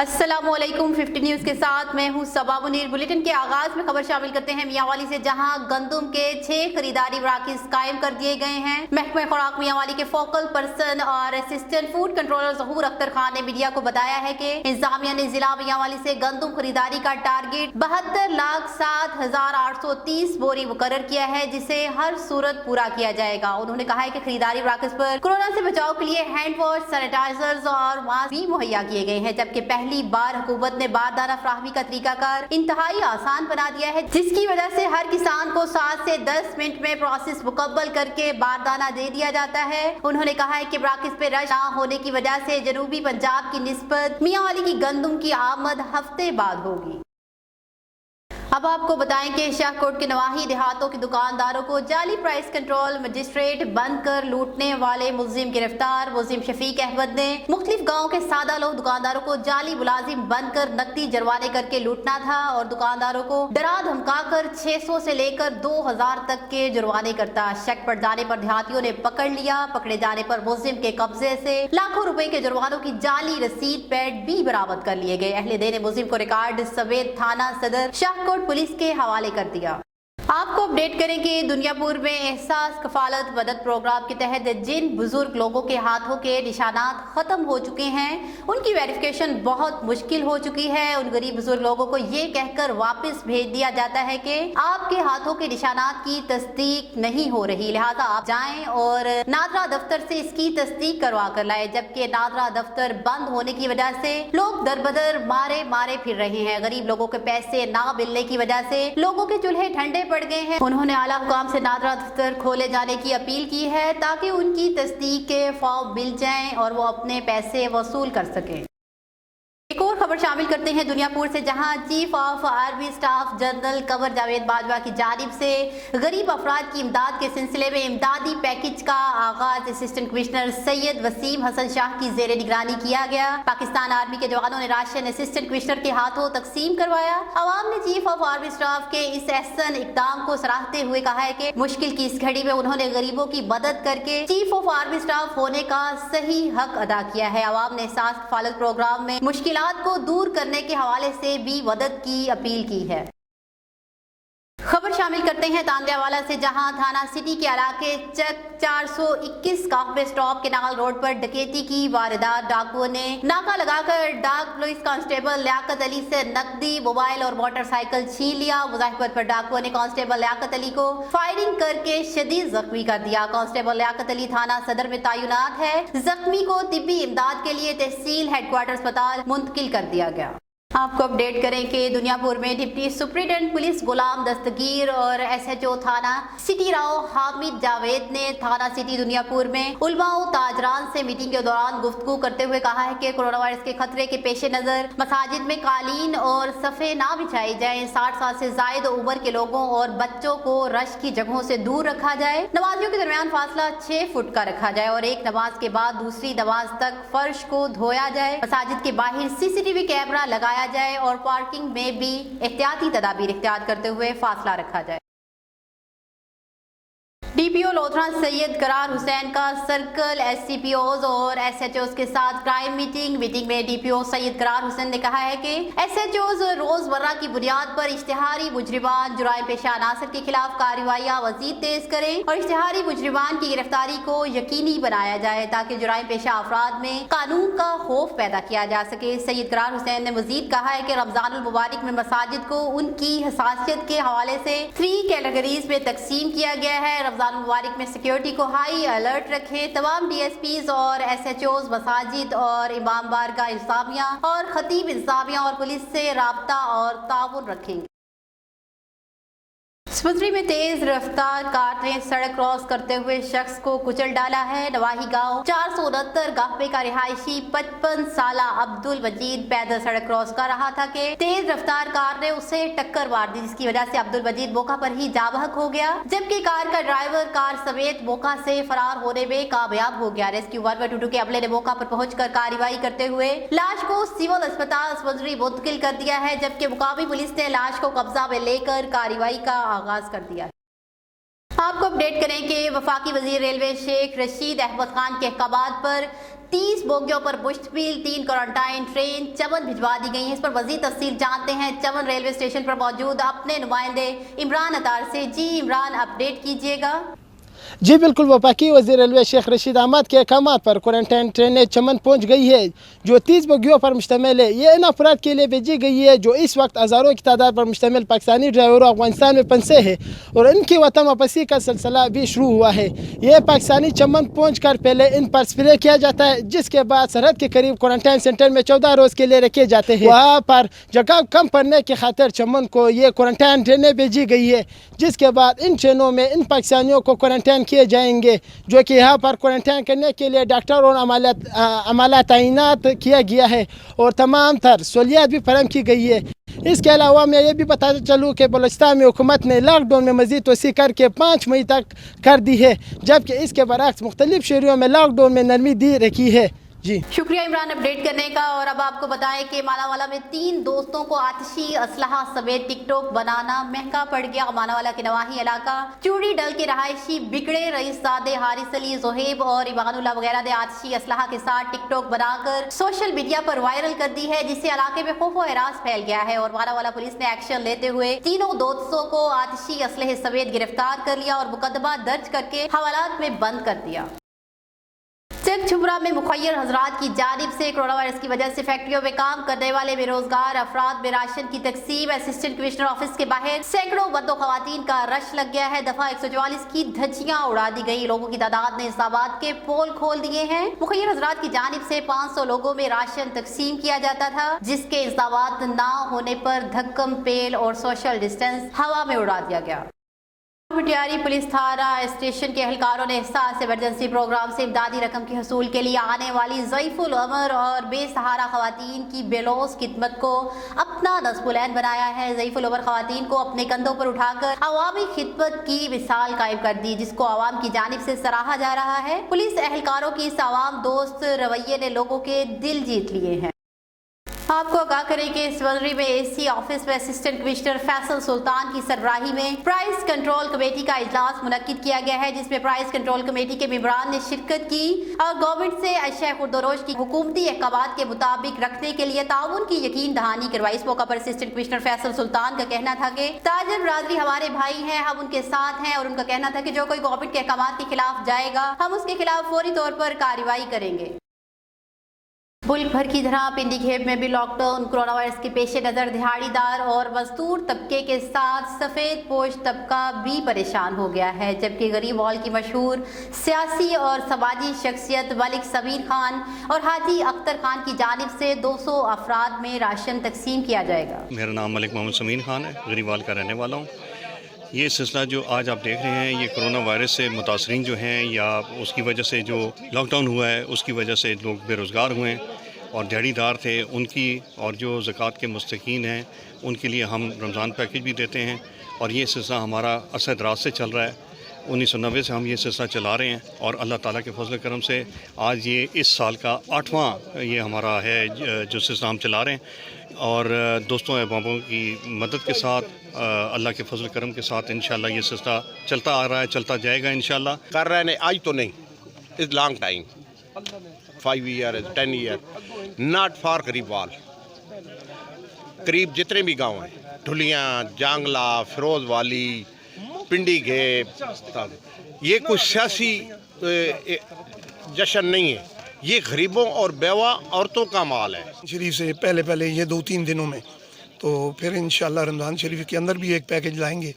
अस्सलामुअलैकुम 50 न्यूज़ के साथ मैं हूं सबा मुनीर। बुलेटिन के आगाज में खबर शामिल करते हैं मियांवाली से, जहां गंदम के 6 खरीदारी मराकज़ कायम कर दिए गए हैं। महकमा खुराक मियांवाली के फोकल पर्सन और असिस्टेंट फूड कंट्रोलर ज़हूर अख्तर खान ने मीडिया को बताया है कि इंतजामिया ने जिला मियांवाली से गंदम खरीदारी का टारगेट 72,07,830 बोरी मुकर्रर किया है, जिसे हर सूरत पूरा किया जाएगा। उन्होंने कहा है कि खरीदारी मराकज़ पर कोरोना से बचाव के लिए हैंड वॉश, सैनिटाइजर्स और मास्क भी मुहैया किए गए हैं, जबकि पहली बार हुकूमत ने बारदाना फ्राहमी का तरीकाकार इंतहाई आसान बना दिया है, जिसकी वजह से हर किसान को 7 से 10 मिनट में प्रोसेस मुकम्मल करके बारदाना दे दिया जाता है। उन्होंने कहा है कि मराकज़ पे रश ना होने की वजह से जनूबी पंजाब की निस्बत मियांवाली की गंदम की आमद हफ्ते बाद होगी। अब आपको बताएं कि शाहकोट के नवाही देहातों के दुकानदारों को जाली प्राइस कंट्रोल मजिस्ट्रेट बंद कर लूटने वाले मुलजिम गिरफ्तार। मुलजिम शफीक अहमद ने मुख्तलिफ गाँव के सादा लोग दुकानदारों को जाली मुलाजिम बंद कर नकदी जरवाने करके लूटना था और दुकानदारों को डरा धमका कर 600 से लेकर 2000 तक के जुर्माने करता। शक पड़ जाने पर देहातियों ने पकड़ लिया। पकड़े जाने पर मुलजिम के कब्जे से लाखों रुपए के जुर्मानों की जाली रसीद पैड भी बरामद कर लिए गए। अहले दिन ने मुलजिम को रिकॉर्ड सवेद थाना सदर शाहकोट पुलिस के हवाले कर दिया। आपको अपडेट करें कि दुनियापुर में एहसास कफालत मदद प्रोग्राम के तहत जिन बुजुर्ग लोगों के हाथों के निशानात खत्म हो चुके हैं, उनकी वेरिफिकेशन बहुत मुश्किल हो चुकी है। उन गरीब बुजुर्ग लोगों को ये कहकर वापस भेज दिया जाता है कि आपके हाथों के निशानात की तस्दीक नहीं हो रही, लिहाजा आप जाएं और नादरा दफ्तर से इसकी तस्दीक करवा कर लाए। जबकि नादरा दफ्तर बंद होने की वजह से लोग दरबदर मारे फिर रहे हैं। गरीब लोगों के पैसे ना मिलने की वजह से लोगों के चूल्हे ठंडे पड़ गए हैं। उन्होंने आला हुकाम से नादरा दफ्तर खोले जाने की अपील की है ताकि उनकी तस्दीक के फॉर्म मिल जाएं और वो अपने पैसे वसूल कर सकें। एक और खबर शामिल करते हैं दुनियापुर से, जहां chief of army staff general Kanwar Javed Bajwa की जानिब से गरीब अफराद की इमदाद के सिलसिले में इमदादी पैकेज का आगाज असिस्टेंट कमिश्नर सैयद वसीम हसन शाह की जेर निगरानी किया गया। पाकिस्तान आर्मी के जवानों ने राशन असिस्टेंट कमिश्नर के हाथों तकसीम करवाया। अवाम ने चीफ ऑफ आर्मी स्टाफ के इस एहसन इकदाम को सराहते हुए कहा है कि मुश्किल की इस घड़ी में उन्होंने गरीबों की मदद करके चीफ ऑफ आर्मी स्टाफ होने का सही हक अदा किया है। अवाम ने एहसास कफालत प्रोग्राम में मुश्किल को दूर करने के हवाले से भी मदद की अपील की है। खबर शामिल करते हैं तांदियावाला से, जहां थाना सिटी के इलाके चक 421 काफे स्टॉप के नाल रोड पर डकैती की वारदात। डाकुओं ने नाका लगाकर डाक पुलिस कांस्टेबल लियाकत अली से नकदी, मोबाइल और मोटरसाइकिल छीन लिया। मुजाहिर पर डाकुओं ने कांस्टेबल लियाकत अली को फायरिंग करके शदीद जख्मी कर दिया। कांस्टेबल लियाकत अली थाना सदर में तैनात है। जख्मी को तिब्बी इमदाद के लिए तहसील हेडक्वार्टर अस्पताल मुंतकिल कर दिया गया। आपको अपडेट करें कि दुनियापुर में डिप्टी सुप्रिटेंडेंट पुलिस गुलाम दस्तगीर और SHO थाना सिटी राव हामिद जावेद ने थाना सिटी दुनियापुर में उलमाओ ताजरान से मीटिंग के दौरान गुफ्तगू करते हुए कहा है कि कोरोना वायरस के खतरे के पेश नजर मसाजिद में कालीन और सफ़े ना बिछाई जाए। 60 साल से ज्यादा उम्र के लोगों और बच्चों को रश की जगहों से दूर रखा जाए। नमाजियों के दरमियान फासला 6 फुट का रखा जाए और एक नमाज के बाद दूसरी नमाज तक फर्श को धोया जाए। मसाजिद के बाहर CCTV कैमरा लगाया जाए और पार्किंग में भी एहतियाती तदाबीर इख्तियार करते हुए फासला रखा जाए। DPO लोधरा सैयद करार हुसैन का सर्कल SCPOs और SHOs के साथ क्राइम मीटिंग में DPO सैयद करार हुसैन ने कहा है कि SHOs रोजमर्रा की बुनियाद पर इश्तिहारी मुजरिमान जुराइम पेशा अनासर के खिलाफ कार्रवाइयाँ मजीद तेज करें और इश्तिहारी मुजरिमान की गिरफ्तारी को यकीनी बनाया जाए ताकि जुराइम पेशा अफराद में कानून का खौफ पैदा किया जा सके। सैयद करार हुसैन ने मजीद कहा है कि रमजानुल मुबारक में मसाजिद को उनकी हसासियत के हवाले से 3 कैटेगरीज में तकसीम किया गया है। रमजान मुबारक में सिक्योरिटी को हाई अलर्ट रखें। तमाम DSPs और SHOs मसाजिद और इमाम बारगाह इंतजामिया और खतीब इंतजामिया और पुलिस से राब्ता और ताउन रखेंगे। सुपत्री में तेज रफ्तार कार ने सड़क क्रॉस करते हुए शख्स को कुचल डाला है। नवाही गांव 469 गाहपे का रिहायशी 55 साला अब्दुल मजीद पैदल सड़क क्रॉस कर रहा था कि तेज रफ्तार कार ने उसे टक्कर मार दी, जिसकी वजह से अब्दुल मजीद मौका पर ही जा बहक हो गया, जबकि कार का ड्राइवर कार समेत मौका से फरार होने में कामयाब हो गया। रेस्क्यू 112 के अमले ने मौका पर पहुंचकर कार्रवाई करते हुए लाश को सिविल अस्पताल सुपत्री मुंतकिल कर दिया है, जबकि मुकामी पुलिस ने लाश को कब्जा में लेकर कार्रवाई का आगाज कर दिया। आपको अपडेट करें कि वफाकी वजीर रेलवे शेख रशीद अहमद खान के अहकामात पर 30 बोगियों पर मुश्तमिल 3 क्वारंटाइन ट्रेन चमन भिजवा दी गई है। इस पर मजीद तफसील जानते हैं चमन रेलवे स्टेशन पर मौजूद अपने नुमाइंदे इमरान अतार से। जी इमरान, अपडेट कीजिएगा। जी बिल्कुल, वफाकी वज़ीर रेलवे शेख रशीद अहमद के अहकाम पर क्वारंटाइन ट्रेनें चमन पहुँच गई है जो 30 बोगियों पर मुश्तमिल है। ये इन अफराद के लिए भेजी गई है जो इस वक्त हज़ारों की तादाद पर मुश्तमिल पाकिस्तानी ड्राइवरों अफगानिस्तान में फंसे हैं और इनकी वतन वापसी का सिलसिला भी शुरू हुआ है। ये पाकिस्तानी चमन पहुँच कर पहले इन पर स्प्रे किया जाता है, जिसके बाद सरहद के करीब क्वारंटाइन सेंटर में 14 रोज़ के लिए रखे जाते हैं। वहाँ पर जगह कम पड़ने की खातिर चमन को ये क्वारंटाइन ट्रेनें भेजी गई है, जिसके बाद इन ट्रेनों में इन पाकिस्तानियों को क्वारंटाइन किए जाएंगे जो कि यहाँ पर क्वारंटाइन करने के लिए डॉक्टर और अमाला तैनात किया गया है और तमाम तर सहूलियात भी फराहम की गई है। इसके अलावा मैं ये भी बताता चलूँ कि बलूचिस्तान में हुकूमत ने लॉकडाउन में मज़ीद तोसी करके 5 मई तक कर दी है, जबकि इसके बरक्स मुख्तलिफ शहरों में लॉकडाउन में नरमी दी रखी है। जी शुक्रिया इमरान अपडेट करने का। और अब आपको बताएं कि मानावाला में 3 दोस्तों को आतिशी असलहा समेत टिकटॉक बनाना महंगा पड़ गया। मानावाला के नवाही इलाका चूड़ी डल के रहायशी बिगड़े रईसजादे हारिस अली, जोहेब और इमानुल्लाह वगैरह ने आतिशी असलहा के साथ टिकटॉक बनाकर सोशल मीडिया पर वायरल कर दी है, जिससे इलाके में खौफ व हरास फैल गया है। और मानावाला पुलिस ने एक्शन लेते हुए तीनों दोस्तों को आतिशी असलहे समेत गिरफ्तार कर लिया और मुकदमा दर्ज करके हवालात में बंद कर दिया। चक छुपरा में मुखय्यर हजरात की जानिब से कोरोना वायरस की वजह से फैक्ट्रियों में काम करने वाले बेरोजगार अफराद में राशन की तकसीम। असिस्टेंट कमिश्नर ऑफिस के बाहर सैकड़ों मर्दों खवातीन का रश लग गया है। दफा 144 की धज्जियां उड़ा दी गई। लोगों की तादाद ने इस्लामाबाद के पोल खोल दिए हैं। मुखय्यर हजरात की जानिब से 500 लोगों में राशन तकसीम किया जाता था, जिसके इस्लामाबाद न होने पर धक्कम पेल और सोशल डिस्टेंस हवा में उड़ा दिया गया। भटियारी पुलिस थाना स्टेशन के एहलकारों ने एहसास इमरजेंसी प्रोग्राम से इमदादी रकम के हसूल के लिए आने वाली ज़ईफुल उमर और बेसहारा खवातीन की बेलौस खिदमत को अपना नस्बुलैन बनाया है। ज़ईफुल उमर खवातीन को अपने कंधों पर उठाकर अवामी खिदमत की मिसाल कायम कर दी, जिसको आवाम की जानिब से सराहा जा रहा है। पुलिस एहलकारों की इस आवाम दोस्त रवैये ने लोगों के दिल जीत लिए हैं। आपको आगाह करें कि सिवलरी में एसी ऑफिस में असिस्टेंट कमिश्नर फैसल सुल्तान की सरबराही में प्राइस कंट्रोल कमेटी का इजलास मुनक्किद किया गया है, जिसमें प्राइस कंट्रोल कमेटी के मेंबरान ने शिरकत की और गवर्नमेंट से अशया खुर्दरोश की हुकूमती अहकामात के मुताबिक रखने के लिए ताउन की यकीन दहानी करवाई। इस मौका पर असिस्टेंट कमिश्नर फैसल सुल्तान का कहना था कि ताजर बरादरी हमारे भाई हैं, हम उनके साथ हैं और उनका कहना था कि जो कोई गवर्नमेंट के अहकामात के खिलाफ जाएगा हम उसके खिलाफ फौरी तौर पर कार्रवाई करेंगे। मुल्क भर की तरह पिंडी खेब में भी लॉकडाउन कोरोना वायरस के पेश नज़र दिहाड़ीदार और मजदूर तबके के साथ सफ़ेद पोश तबका भी परेशान हो गया है, जबकि गरीब हॉल की मशहूर सियासी और समाजी शख्सियत मलिक समीर खान और हाजी अख्तर खान की जानिब से 200 अफराद में राशन तकसीम किया जाएगा। मेरा नाम मलिक मोहम्मद समीर खान है, गरीब हॉल का रहने वाला हूँ। ये सिलसिला जो आज आप देख रहे हैं, ये कोरोना वायरस से मुतासरीन जो हैं या उसकी वजह से जो लॉकडाउन हुआ है उसकी वजह से लोग बेरोज़गार हुए हैं और दिहाड़ीदार थे उनकी, और जो ज़कात के मुस्तकीन हैं उनके लिए हम रमज़ान पैकेज भी देते हैं। और ये सिलसिला हमारा अरसा दराज से चल रहा है, 1990 से हम ये सिलसिला चला रहे हैं और अल्लाह ताला के फजल करम से आज ये इस साल का 8वां ये हमारा है जो सिलसिला हम चला रहे हैं। और दोस्तों अहबाबों की मदद के साथ अल्लाह के फजल करम के साथ इंशाल्लाह ये सिलसिला चलता आ रहा है, चलता जाएगा इंशाल्लाह। कर रहे हैं आज तो नहीं, इस long time 5 year 10 year not for करीबवाल। करीब जितने भी गांव हैं, ढुलियाँ, जांगला, फिरोज वाली, पिंडी घेब, ये कुछ सियासी जश्न नहीं है, ये गरीबों और बेवा औरतों का माल है। शरीफ से पहले ये 2-3 दिनों में, तो फिर इंशाल्लाह रमज़ान शरीफ के अंदर भी एक पैकेज लाएंगे,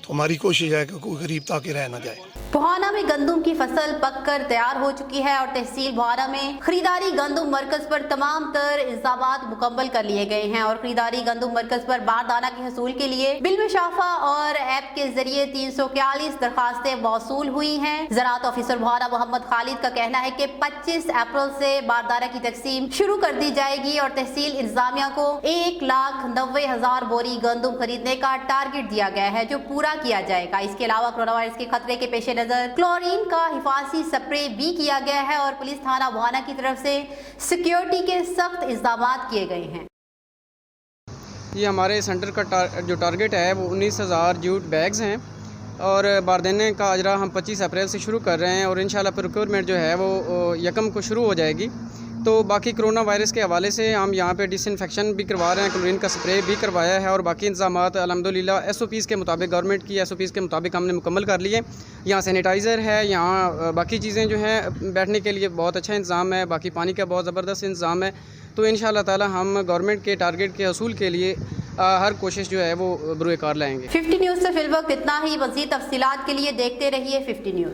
तो हमारी कोशिश है कि कोई गरीब ताकि रह ना जाए। बुहाना में गंदम की फसल पककर तैयार हो चुकी है और तहसील बुहाना में खरीदारी गंदम मरकज पर तमाम तर इंतजामात मुकम्मल कर लिए गए हैं और खरीदारी गंदम मरकज पर बारदाना के हसूल के लिए बिल मुशाफा और ऐप के जरिए 341 दरखास्तें मौसूल हुई हैं। ज़राअत ऑफिसर बुहाना मोहम्मद खालिद का कहना है कि 25 अप्रैल से बारदाना की तकसीम शुरू कर दी जाएगी और तहसील इंतजामिया को 1,90,000 बोरी गंदम खरीदने का टारगेट दिया गया है, जो पूरा किया जाएगा। इसके अलावा कोरोना वायरस के खतरे के पेश नजर क्लोरीन का हिफाजी स्प्रे भी किया गया है और पुलिस थाना बुहाना की तरफ से सिक्योरिटी के सख्त इंतजाम किए गए हैं। ये हमारे सेंटर का जो टारगेट है वो 19,000 जूट बैग्स हैं اور باردینے کا اجرا ہم 25 اپریل سے شروع کر رہے ہیں اور انشاءاللہ پروکیورمنٹ جو ہے وہ 1 کو شروع ہو جائے گی. تو باقی کرونا وائرس کے حوالے سے ہم یہاں پہ ڈس انفیکشن بھی کروا رہے ہیں, کلورین کا سپرے بھی کروایا ہے اور باقی انتظامات الحمدللہ SOPs کے مطابق, گورنمنٹ کی SOPs کے مطابق ہم نے مکمل کر لیے. یہاں سینیٹائزر ہے, یہاں باقی چیزیں جو ہیں بیٹھنے کے لیے بہت اچھا انتظام ہے, باقی پانی کا بہت زبردست انتظام ہے. تو انشاءاللہ تعالی ہم گورنمنٹ کے ٹارگٹ کے حصول کے لیے ہر کوشش جو ہے وہ بروئے کار لائیں گے. 50 نیوز سے فی الوقت اتنا ہی. مزید تفصیلات کے لیے دیکھتے رہیے 50 نیوز.